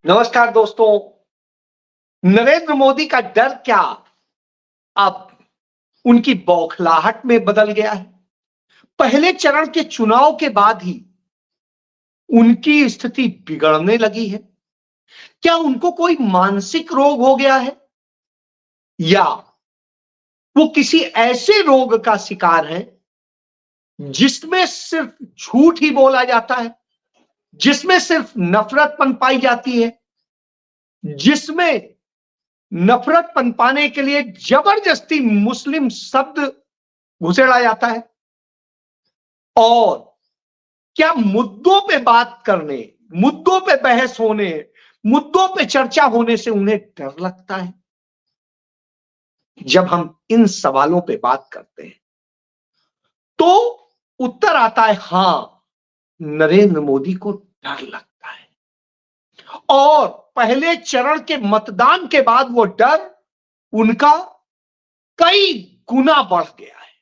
नमस्कार दोस्तों। नरेंद्र मोदी का डर क्या अब उनकी बौखलाहट में बदल गया है। पहले चरण के चुनाव के बाद ही उनकी स्थिति बिगड़ने लगी है। क्या उनको कोई मानसिक रोग हो गया है या वो किसी ऐसे रोग का शिकार है जिसमें सिर्फ झूठ ही बोला जाता है, जिसमें सिर्फ नफरत पनपाई जाती है, जिसमें नफरत पनपाने के लिए जबरदस्ती मुस्लिम शब्द घुसेड़ा जाता है। और क्या मुद्दों पे बात करने, मुद्दों पे बहस होने, मुद्दों पे चर्चा होने से उन्हें डर लगता है? जब हम इन सवालों पे बात करते हैं तो उत्तर आता है हां, नरेंद्र मोदी को डर लगता है। और पहले चरण के मतदान के बाद वो डर उनका कई गुना बढ़ गया है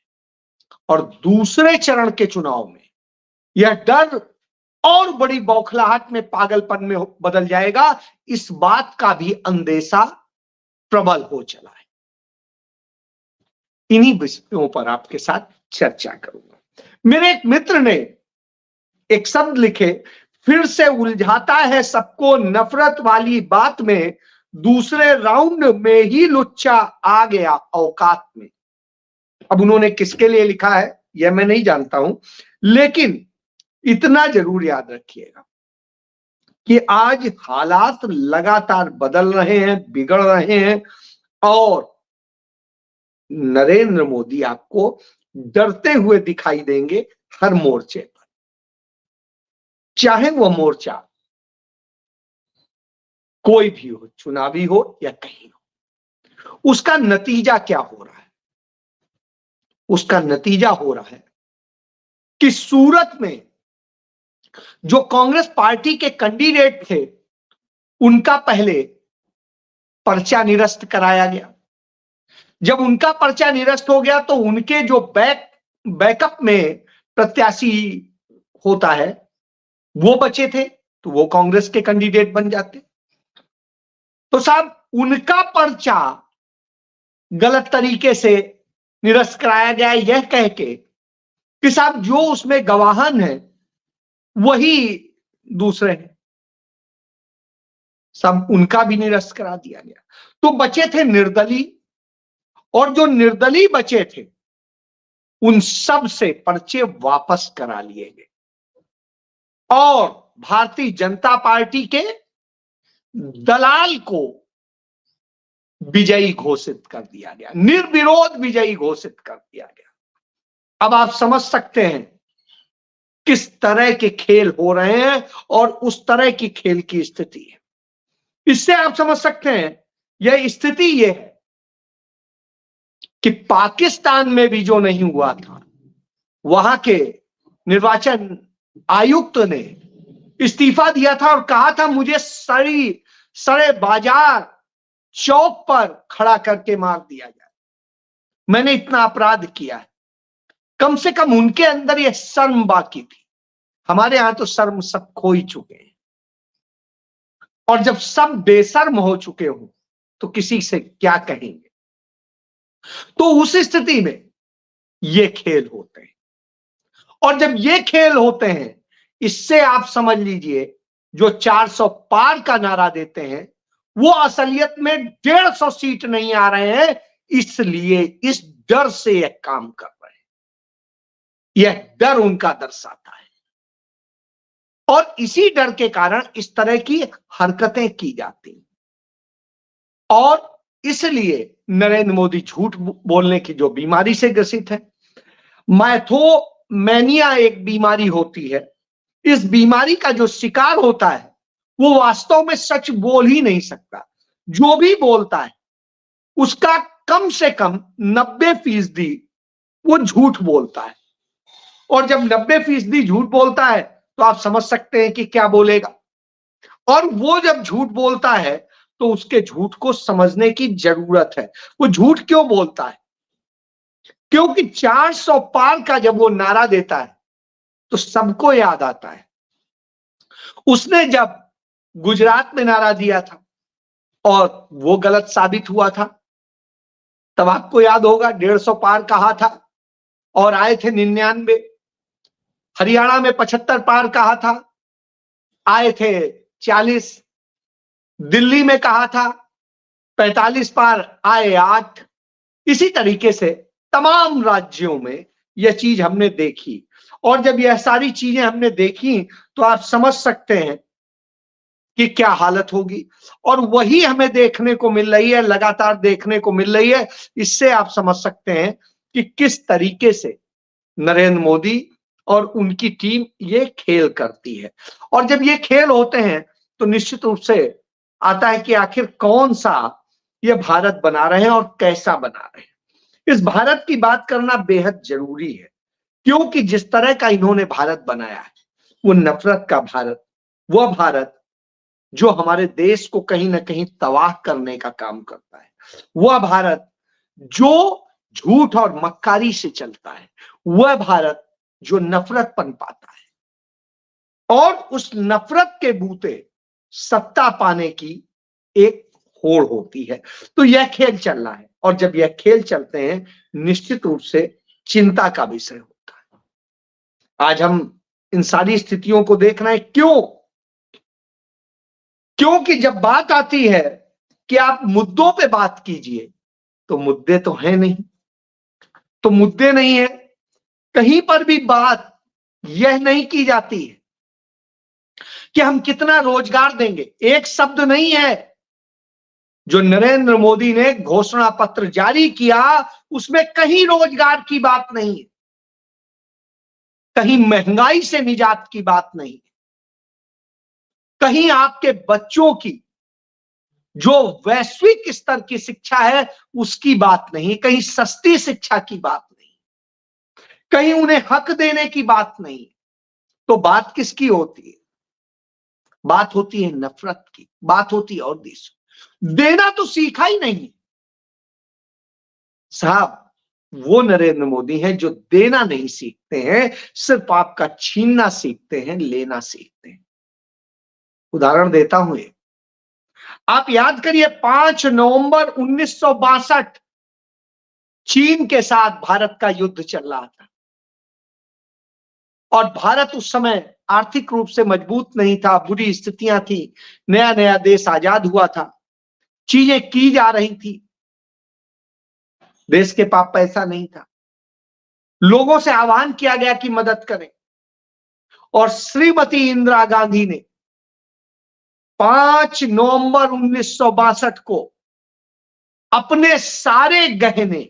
और दूसरे चरण के चुनाव में यह डर और बड़ी बौखलाहट में, पागलपन में बदल जाएगा। इस बात का भी अंदेशा प्रबल हो चला है। इन्हीं विषयों पर आपके साथ चर्चा करूंगा। मेरे एक मित्र ने एक शब्द लिखे, फिर से उलझाता है सबको नफरत वाली बात में, दूसरे राउंड में ही लुच्चा आ गया औकात में। अब उन्होंने किसके लिए लिखा है यह मैं नहीं जानता हूं, लेकिन इतना जरूर याद रखिएगा कि आज हालात लगातार बदल रहे हैं, बिगड़ रहे हैं और नरेंद्र मोदी आपको डरते हुए दिखाई देंगे हर मोर्चे पर, चाहे वह मोर्चा कोई भी हो, चुनावी हो या कहीं हो। उसका नतीजा क्या हो रहा है? उसका नतीजा हो रहा है कि सूरत में जो कांग्रेस पार्टी के कैंडिडेट थे उनका पहले पर्चा निरस्त कराया गया। जब उनका पर्चा निरस्त हो गया तो उनके जो बैकअप में प्रत्याशी होता है वो बचे थे, तो वो कांग्रेस के कैंडिडेट बन जाते। तो साहब उनका पर्चा गलत तरीके से निरस्त कराया गया, यह कह के कि साहब जो उसमें गवाहन है वही दूसरे हैं, सब उनका भी निरस्त करा दिया गया। तो बचे थे निर्दलीय, और जो निर्दलीय बचे थे उन सब से पर्चे वापस करा लिए गए और भारतीय जनता पार्टी के दलाल को विजयी घोषित कर दिया गया, निर्विरोध विजयी घोषित कर दिया गया। अब आप समझ सकते हैं किस तरह के खेल हो रहे हैं और उस तरह की खेल की स्थिति है। इससे आप समझ सकते हैं यह स्थिति यह है कि पाकिस्तान में भी जो नहीं हुआ था, वहां के निर्वाचन आयुक्त ने इस्तीफा दिया था और कहा था मुझे सड़े बाजार चौक पर खड़ा करके मार दिया जाए, मैंने इतना अपराध किया है। कम से कम उनके अंदर यह शर्म बाकी थी। हमारे यहां तो शर्म सब खो ही चुके हैं, और जब सब बेशर्म हो चुके हो तो किसी से क्या कहेंगे। तो उस स्थिति में ये खेल होते हैं, और जब ये खेल होते हैं इससे आप समझ लीजिए जो 400 पार का नारा देते हैं वो असलियत में 150 सीट नहीं आ रहे हैं, इसलिए इस डर से यह काम कर रहे हैं। यह डर उनका दर्शाता है और इसी डर के कारण इस तरह की हरकतें की जाती हैं। और इसलिए नरेंद्र मोदी झूठ बोलने की जो बीमारी से ग्रसित है, मैथोमैनिया एक बीमारी होती है। इस बीमारी का जो शिकार होता है वो वास्तव में सच बोल ही नहीं सकता। जो भी बोलता है उसका कम से कम 90% वो झूठ बोलता है, और जब 90% झूठ बोलता है तो आप समझ सकते हैं कि क्या बोलेगा। और वो जब झूठ बोलता है तो उसके झूठ को समझने की जरूरत है। वो झूठ क्यों बोलता है? क्योंकि 400 पार का जब वो नारा देता है तो सबको याद आता है उसने जब गुजरात में नारा दिया था और वो गलत साबित हुआ था। तब आपको याद होगा 150 पार कहा था और आए थे 99। हरियाणा में 75 पार कहा था, आए थे 40। दिल्ली में कहा था 45 पार, आए 8। इसी तरीके से तमाम राज्यों में यह चीज हमने देखी। और जब यह सारी चीजें हमने देखी तो आप समझ सकते हैं कि क्या हालत होगी। और वही हमें देखने को मिल रही है, लगातार देखने को मिल रही है। इससे आप समझ सकते हैं कि किस तरीके से नरेंद्र मोदी और उनकी टीम ये खेल करती है। और जब ये खेल होते हैं तो निश्चित रूप से आता है कि आखिर कौन सा ये भारत बना रहे हैं और कैसा बना रहे हैं। इस भारत की बात करना बेहद जरूरी है, क्योंकि जिस तरह का इन्होंने भारत बनाया है वो नफरत का भारत, वह भारत जो हमारे देश को कहीं ना कहीं तबाह करने का काम करता है, वह भारत जो झूठ और मक्कारी से चलता है, वह भारत जो नफरत पनपाता है और उस नफरत के बूते सत्ता पाने की एक होड़ होती है। तो यह खेल चल रहा है और जब यह खेल चलते हैं निश्चित रूप से चिंता का विषय होता है। आज हम इन सारी स्थितियों को देख रहे हैं। क्यों? क्योंकि जब बात आती है कि आप मुद्दों पे बात कीजिए तो मुद्दे तो हैं नहीं, तो मुद्दे नहीं है। कहीं पर भी बात यह नहीं की जाती है कि हम कितना रोजगार देंगे। एक शब्द नहीं है जो नरेंद्र मोदी ने घोषणा पत्र जारी किया, उसमें कहीं रोजगार की बात नहीं है, कहीं महंगाई से निजात की बात नहीं है, कहीं आपके बच्चों की जो वैश्विक स्तर की शिक्षा है उसकी बात नहीं, कहीं सस्ती शिक्षा की बात नहीं, कहीं उन्हें हक देने की बात नहीं। तो बात किसकी होती है? बात होती है नफरत की, बात होती है और देशों। देना तो सीखा ही नहीं साहब। वो नरेंद्र मोदी हैं जो देना नहीं सीखते हैं, सिर्फ आपका छीनना सीखते हैं, लेना सीखते हैं। उदाहरण देता हूं, आप याद करिए 5 नवंबर 1962 चीन के साथ भारत का युद्ध चल रहा था और भारत उस समय आर्थिक रूप से मजबूत नहीं था, बुरी स्थितियां थी, नया नया देश आजाद हुआ था, चीजें की जा रही थी, देश के पास पैसा नहीं था, लोगों से आह्वान किया गया कि मदद करें और श्रीमती इंदिरा गांधी ने 5 नवंबर 1962 को अपने सारे गहने,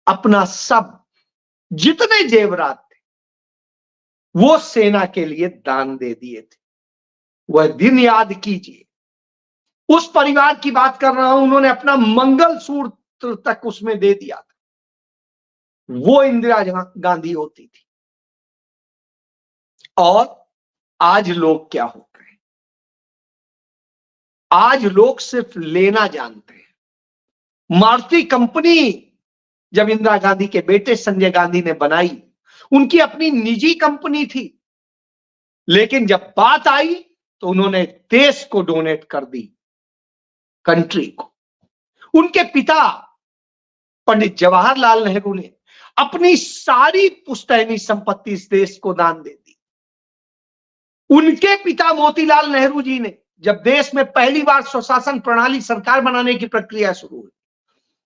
अपना सब जितने जेवरात थे वो सेना के लिए दान दे दिए थे। वह दिन याद कीजिए। उस परिवार की बात कर रहा हूं, उन्होंने अपना मंगलसूत्र तक उसमें दे दिया था। वो इंदिरा गांधी होती थी। और आज लोग क्या हो गए? आज लोग सिर्फ लेना जानते हैं। मारुति कंपनी जब इंदिरा गांधी के बेटे संजय गांधी ने बनाई, उनकी अपनी निजी कंपनी थी, लेकिन जब बात आई तो उन्होंने देश को डोनेट कर दी, कंट्री को। उनके पिता पंडित जवाहरलाल नेहरू ने अपनी सारी पुश्तैनी संपत्ति इस देश को दान दे दी। उनके पिता मोतीलाल नेहरू जी ने जब देश में पहली बार स्वशासन प्रणाली सरकार बनाने की प्रक्रिया शुरू हुई,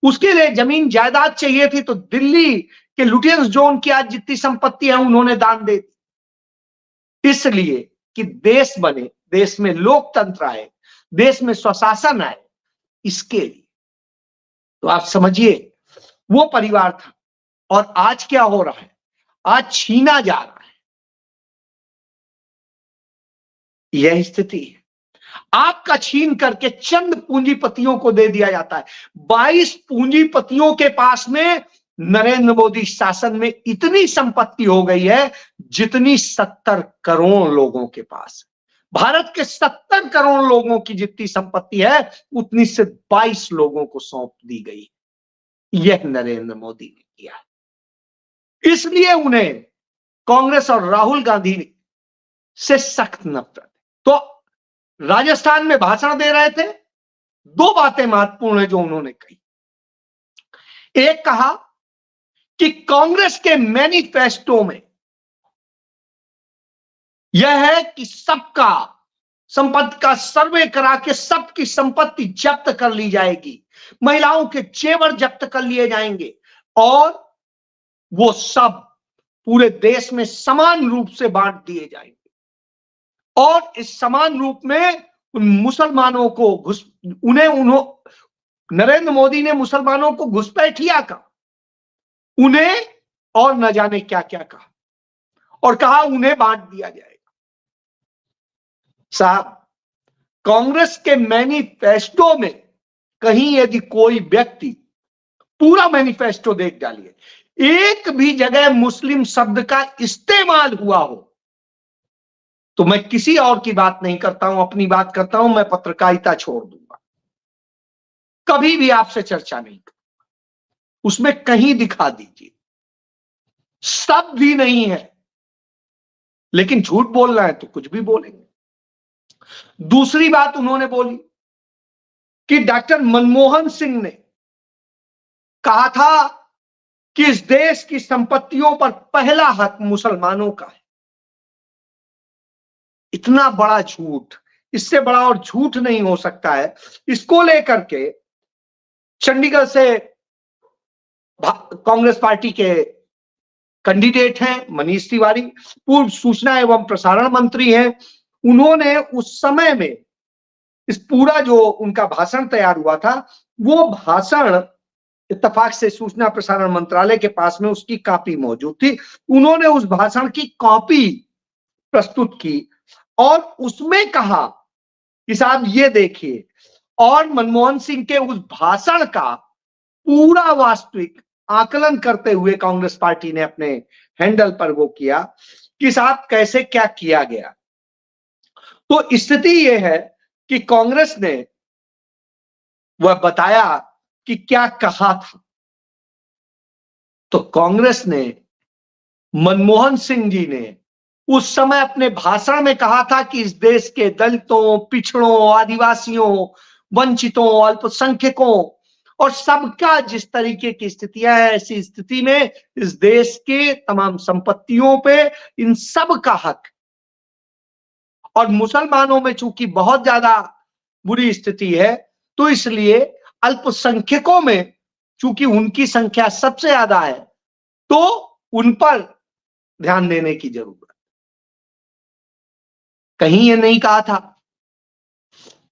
उसके लिए जमीन जायदाद चाहिए थी, तो दिल्ली के लुटियंस जोन की आज जितनी संपत्ति है उन्होंने दान दे दी। इसलिए कि देश बने, देश में लोकतंत्र आए, देश में स्वशासन आए, इसके लिए। तो आप समझिए वो परिवार था। और आज क्या हो रहा है? आज छीना जा रहा है। यह स्थिति है। आपका छीन करके चंद पूंजीपतियों को दे दिया जाता है। 22 पूंजीपतियों के पास में नरेंद्र मोदी शासन में इतनी संपत्ति हो गई है जितनी 70 करोड़ लोगों के पास। भारत के 70 करोड़ लोगों की जितनी संपत्ति है उतनी से 22 लोगों को सौंप दी गई। यह नरेंद्र मोदी ने किया है। इसलिए उन्हें कांग्रेस और राहुल गांधी से सख्त नफरत है। तो राजस्थान में भाषण दे रहे थे, दो बातें महत्वपूर्ण है जो उन्होंने कही। एक कहा कि कांग्रेस के मैनिफेस्टो में यह है कि सबका संपत्ति का सर्वे करा के सबकी संपत्ति जब्त कर ली जाएगी, महिलाओं के जेवर जब्त कर लिए जाएंगे और वो सब पूरे देश में समान रूप से बांट दिए जाएंगे। और इस समान रूप में उन मुसलमानों को नरेंद्र मोदी ने मुसलमानों को घुसपैठिया कहा, उन्हें और न जाने क्या क्या कहा और कहा उन्हें बांट दिया जाएगा। साहब, कांग्रेस के मैनिफेस्टो में कहीं यदि कोई व्यक्ति पूरा मैनिफेस्टो देख डालिए, एक भी जगह मुस्लिम शब्द का इस्तेमाल हुआ हो, तो मैं किसी और की बात नहीं करता हूं, अपनी बात करता हूं, मैं पत्रकारिता छोड़ दूंगा, कभी भी आपसे चर्चा नहीं करूंगा। उसमें कहीं दिखा दीजिए, शब्द भी नहीं है, लेकिन झूठ बोलना है तो कुछ भी बोलेंगे। दूसरी बात उन्होंने बोली कि डॉक्टर मनमोहन सिंह ने कहा था कि इस देश की संपत्तियों पर पहला हक मुसलमानों का है। इतना बड़ा झूठ, इससे बड़ा और झूठ नहीं हो सकता है। इसको लेकर के चंडीगढ़ से कांग्रेस पार्टी के कैंडिडेट हैं मनीष तिवारी, पूर्व सूचना एवं प्रसारण मंत्री हैं, उन्होंने उस समय में इस पूरा जो उनका भाषण तैयार हुआ था, वो भाषण इत्तेफाक से सूचना प्रसारण मंत्रालय के पास में उसकी कॉपी मौजूद थी। उन्होंने उस भाषण की कॉपी प्रस्तुत की और उसमें कहा कि साहब ये देखिए, और मनमोहन सिंह के उस भाषण का पूरा वास्तविक आकलन करते हुए कांग्रेस पार्टी ने अपने हैंडल पर वो किया कि साहब कैसे क्या किया गया। तो स्थिति यह है कि कांग्रेस ने वह बताया कि क्या कहा था। तो कांग्रेस ने, मनमोहन सिंह जी ने उस समय अपने भाषण में कहा था कि इस देश के दलितों, पिछड़ों, आदिवासियों, वंचितों, अल्पसंख्यकों और सबका जिस तरीके की स्थितियां है, ऐसी स्थिति में इस देश के तमाम संपत्तियों पे इन सब का हक, और मुसलमानों में चूंकि बहुत ज्यादा बुरी स्थिति है तो इसलिए अल्पसंख्यकों में चूंकि उनकी संख्या सबसे ज्यादा है तो उन पर ध्यान देने की जरूरत। कहीं ये नहीं कहा था।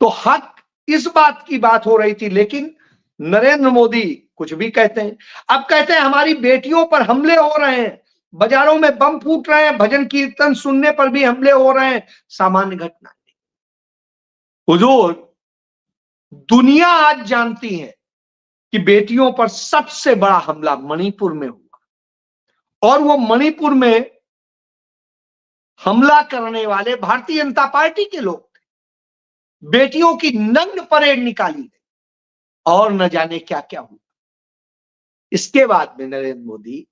तो हक, इस बात की बात हो रही थी, लेकिन नरेंद्र मोदी कुछ भी कहते हैं। अब कहते हैं हमारी बेटियों पर हमले हो रहे हैं, बाजारों में बम फूट रहे हैं, भजन कीर्तन सुनने पर भी हमले हो रहे हैं, सामान्य घटना। हुजूर, दुनिया आज जानती है कि बेटियों पर सबसे बड़ा हमला मणिपुर में हुआ और वो मणिपुर में हमला करने वाले भारतीय जनता पार्टी के लोग थे। बेटियों की नग्न परेड निकाली गई और न जाने क्या क्या हुआ। इसके बाद में नरेंद्र मोदी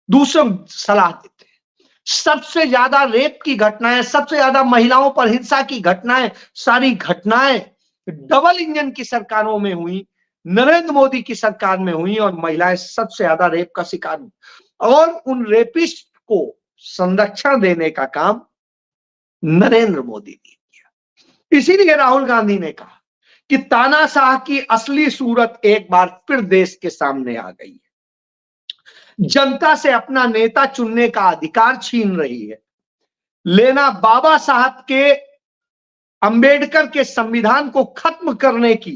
दूसरों सलाह देते हैं। सबसे ज्यादा रेप की घटनाएं, सबसे ज्यादा महिलाओं पर हिंसा की घटनाएं, सारी घटनाएं डबल इंजन की सरकारों में हुई, नरेंद्र मोदी की सरकार में हुई और महिलाएं सबसे ज्यादा रेप का शिकार हुई। और उन रेपिस्ट को संरक्षण देने का काम नरेंद्र मोदी ने किया। इसीलिए राहुल गांधी ने कहा कि तानाशाह की असली सूरत एक बार फिर देश के सामने आ गई है। जनता से अपना नेता चुनने का अधिकार छीन रही है। लेना बाबा साहब के, अंबेडकर के संविधान को खत्म करने की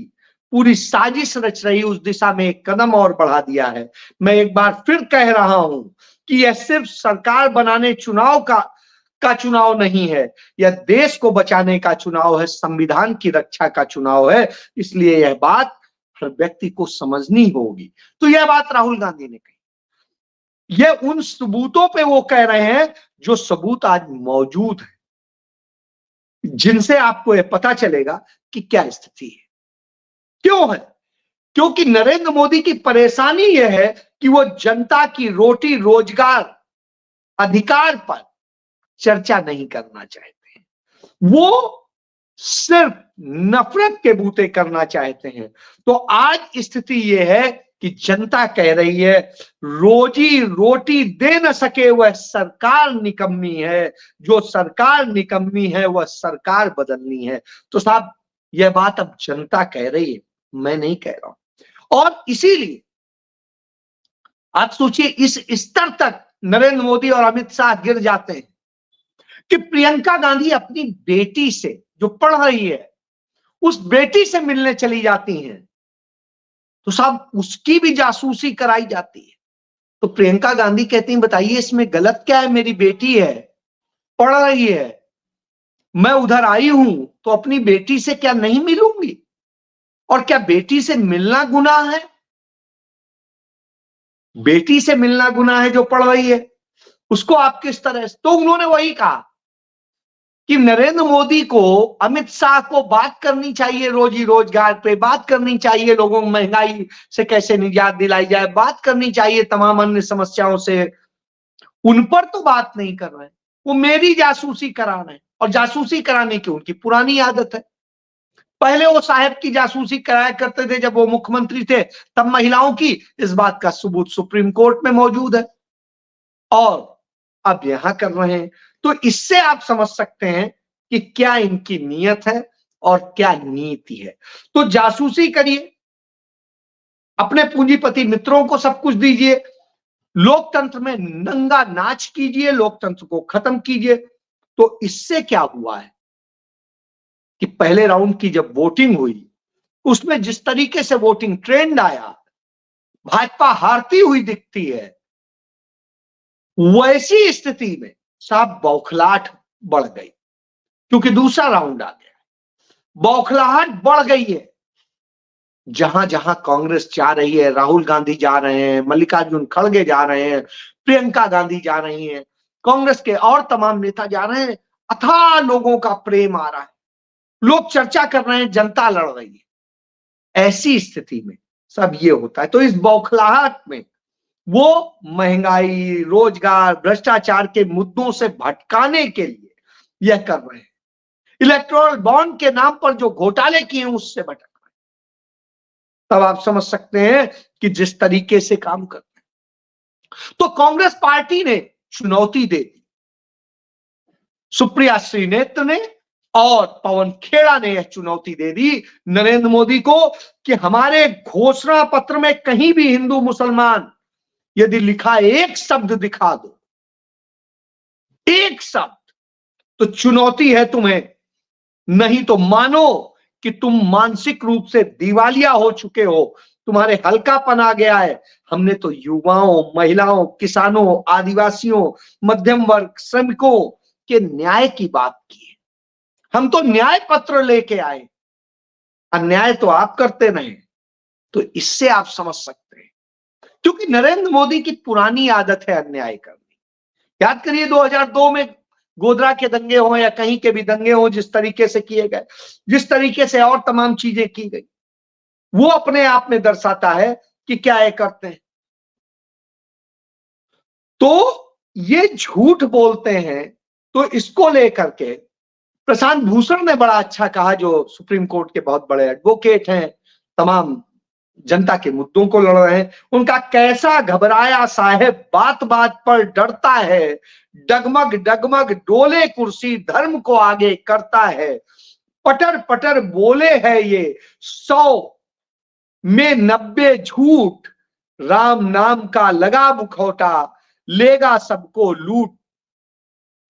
पूरी साजिश रच रही, उस दिशा में एक कदम और बढ़ा दिया है। मैं एक बार फिर कह रहा हूं कि यह सिर्फ सरकार बनाने चुनाव का चुनाव नहीं है, यह देश को बचाने का चुनाव है, संविधान की रक्षा का चुनाव है। इसलिए यह बात हर व्यक्ति को समझनी होगी। तो यह बात राहुल गांधी ने कही। यह उन सबूतों पे वो कह रहे हैं जो सबूत आज मौजूद है, जिनसे आपको यह पता चलेगा कि क्या स्थिति है। क्यों है? क्योंकि नरेंद्र मोदी की परेशानी यह है कि वो जनता की रोटी रोजगार अधिकार पर चर्चा नहीं करना चाहते हैं। वो सिर्फ नफरत के बूते करना चाहते हैं। तो आज स्थिति ये है कि जनता कह रही है रोजी रोटी दे न सके वह सरकार निकम्मी है, जो सरकार निकम्मी है वह सरकार बदलनी है। तो साहब यह बात अब जनता कह रही है, मैं नहीं कह रहा हूं। और इसीलिए आप सोचिए इस स्तर तक नरेंद्र मोदी और अमित शाह गिर जाते हैं कि प्रियंका गांधी अपनी बेटी से जो पढ़ रही है उस बेटी से मिलने चली जाती हैं, तो साहब उसकी भी जासूसी कराई जाती है। तो प्रियंका गांधी कहती हैं बताइए इसमें गलत क्या है, मेरी बेटी है, पढ़ रही है, मैं उधर आई हूं तो अपनी बेटी से क्या नहीं मिलूंगी? और क्या बेटी से मिलना गुनाह है? बेटी से मिलना गुनाह है जो पढ़ रही है, उसको आप किस तरह से? तो उन्होंने वही कहा कि नरेंद्र मोदी को, अमित शाह को बात करनी चाहिए रोजी रोजगार पे, बात करनी चाहिए लोगों को महंगाई से कैसे निजात दिलाई जाए, बात करनी चाहिए तमाम अन्य समस्याओं से। उन पर तो बात नहीं कर रहे हैं, वो मेरी जासूसी करा रहे हैं। और जासूसी कराने की उनकी पुरानी आदत है। पहले वो साहब की जासूसी कराया करते थे जब वो मुख्यमंत्री थे, तब महिलाओं की। इस बात का सबूत सुप्रीम कोर्ट में मौजूद है और अब यहां कर रहे हैं। तो इससे आप समझ सकते हैं कि क्या इनकी नीयत है और क्या नीति है। तो जासूसी करिए, अपने पूंजीपति मित्रों को सब कुछ दीजिए, लोकतंत्र में नंगा नाच कीजिए, लोकतंत्र को खत्म कीजिए। तो इससे क्या हुआ है कि पहले राउंड की जब वोटिंग हुई उसमें जिस तरीके से वोटिंग ट्रेंड आया, भाजपा हारती हुई दिखती है, वैसी स्थिति में साहब बौखलाहट बढ़ गई, क्योंकि दूसरा राउंड आ गया। बौखलाहट बढ़ गई है। जहां जहां कांग्रेस जा रही है, राहुल गांधी जा रहे हैं, मल्लिकार्जुन खड़गे जा रहे हैं, प्रियंका गांधी जा रही हैं, कांग्रेस के और तमाम नेता जा रहे हैं, अथाह लोगों का प्रेम आ रहा है, लोग चर्चा कर रहे हैं, जनता लड़ रही है। ऐसी स्थिति में सब ये होता है। तो इस बौखलाहट में वो महंगाई, रोजगार, भ्रष्टाचार के मुद्दों से भटकाने के लिए यह कर रहे हैं। इलेक्टोरल बॉन्ड के नाम पर जो घोटाले किए हैं उससे भटक रहे हैं। तब आप समझ सकते हैं कि जिस तरीके से काम करते हैं। तो कांग्रेस पार्टी ने चुनौती दे दी, सुप्रिया श्रीनेत्र ने और पवन खेड़ा ने यह चुनौती दे दी नरेंद्र मोदी को कि हमारे घोषणा पत्र में कहीं भी हिंदू मुसलमान यदि लिखा एक शब्द दिखा दो, एक शब्द, तो चुनौती है तुम्हें, नहीं तो मानो कि तुम मानसिक रूप से दिवालिया हो चुके हो, तुम्हारे हल्कापन आ गया है। हमने तो युवाओं, महिलाओं, किसानों, आदिवासियों, मध्यम वर्ग, श्रमिकों के न्याय की बात की है। हम तो न्याय पत्र लेके आए, अन्याय तो आप करते रहे। तो इससे आप समझ सकते हैं, क्योंकि नरेंद्र मोदी की पुरानी आदत है अन्याय करनी। याद करिए 2002 में गोधरा के दंगे हो या कहीं के भी दंगे हो, जिस तरीके से किए गए, जिस तरीके से और तमाम चीजें की गई, वो अपने आप में दर्शाता है कि क्या ये करते हैं। तो ये झूठ बोलते हैं। तो इसको लेकर के प्रशांत भूषण ने बड़ा अच्छा कहा, जो सुप्रीम कोर्ट के बहुत बड़े एडवोकेट हैं, तमाम जनता के मुद्दों को लड़ रहे हैं। उनका कैसा घबराया साहेब बात बात पर डरता है, डगमग डगमग डोले कुर्सी धर्म को आगे करता है, पटर पटर बोले है ये 100 में 90 झूठ, राम नाम का लगा मुखौटा लेगा सबको लूट।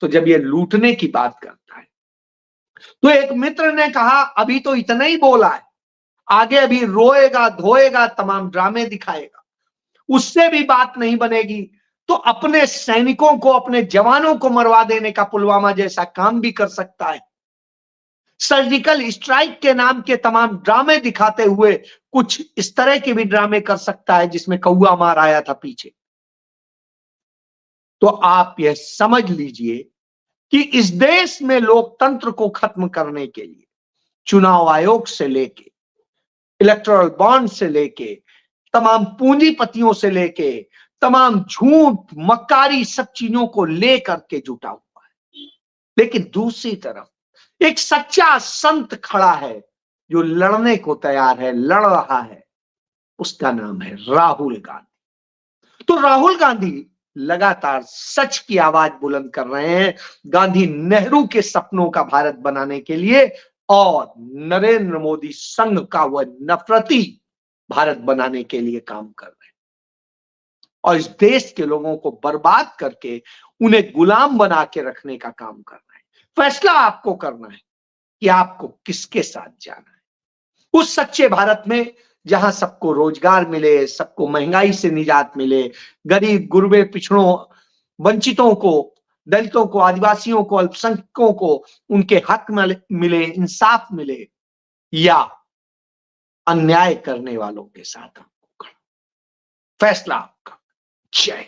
तो जब ये लूटने की बात करता है, तो एक मित्र ने कहा अभी तो इतना ही बोला है, आगे अभी रोएगा धोएगा, तमाम ड्रामे दिखाएगा, उससे भी बात नहीं बनेगी तो अपने सैनिकों को, अपने जवानों को मरवा देने का पुलवामा जैसा काम भी कर सकता है। सर्जिकल स्ट्राइक के नाम के तमाम ड्रामे दिखाते हुए कुछ इस तरह के भी ड्रामे कर सकता है जिसमें कौआ मार आया था पीछे। तो आप यह समझ लीजिए कि इस देश में लोकतंत्र को खत्म करने के लिए चुनाव आयोग से लेके, इलेक्टोरल बॉन्ड से लेके, तमाम पूंजीपतियों से लेके, तमाम झूठ मक्कारी सब चीजों को लेकर के जुटा हुआ है। लेकिन दूसरी तरफ एक सच्चा संत खड़ा है जो लड़ने को तैयार है, लड़ रहा है, उसका नाम है राहुल गांधी। तो राहुल गांधी लगातार सच की आवाज बुलंद कर रहे हैं, गांधी नेहरू के सपनों का भारत बनाने के लिए, और नरेंद्र मोदी संघ का वह नफरती भारत बनाने के लिए काम कर रहे हैं, और इस देश के लोगों को बर्बाद करके उन्हें गुलाम बना के रखने का काम कर रहे हैं। फैसला आपको करना है कि आपको किसके साथ जाना है। उस सच्चे भारत में जहां सबको रोजगार मिले, सबको महंगाई से निजात मिले, गरीब गुरबे पिछड़ों वंचितों को, दलितों को, आदिवासियों को, अल्पसंख्यकों को उनके हक मिले, इंसाफ मिले, या अन्याय करने वालों के साथ आपको खड़ा। फैसला आपका। जय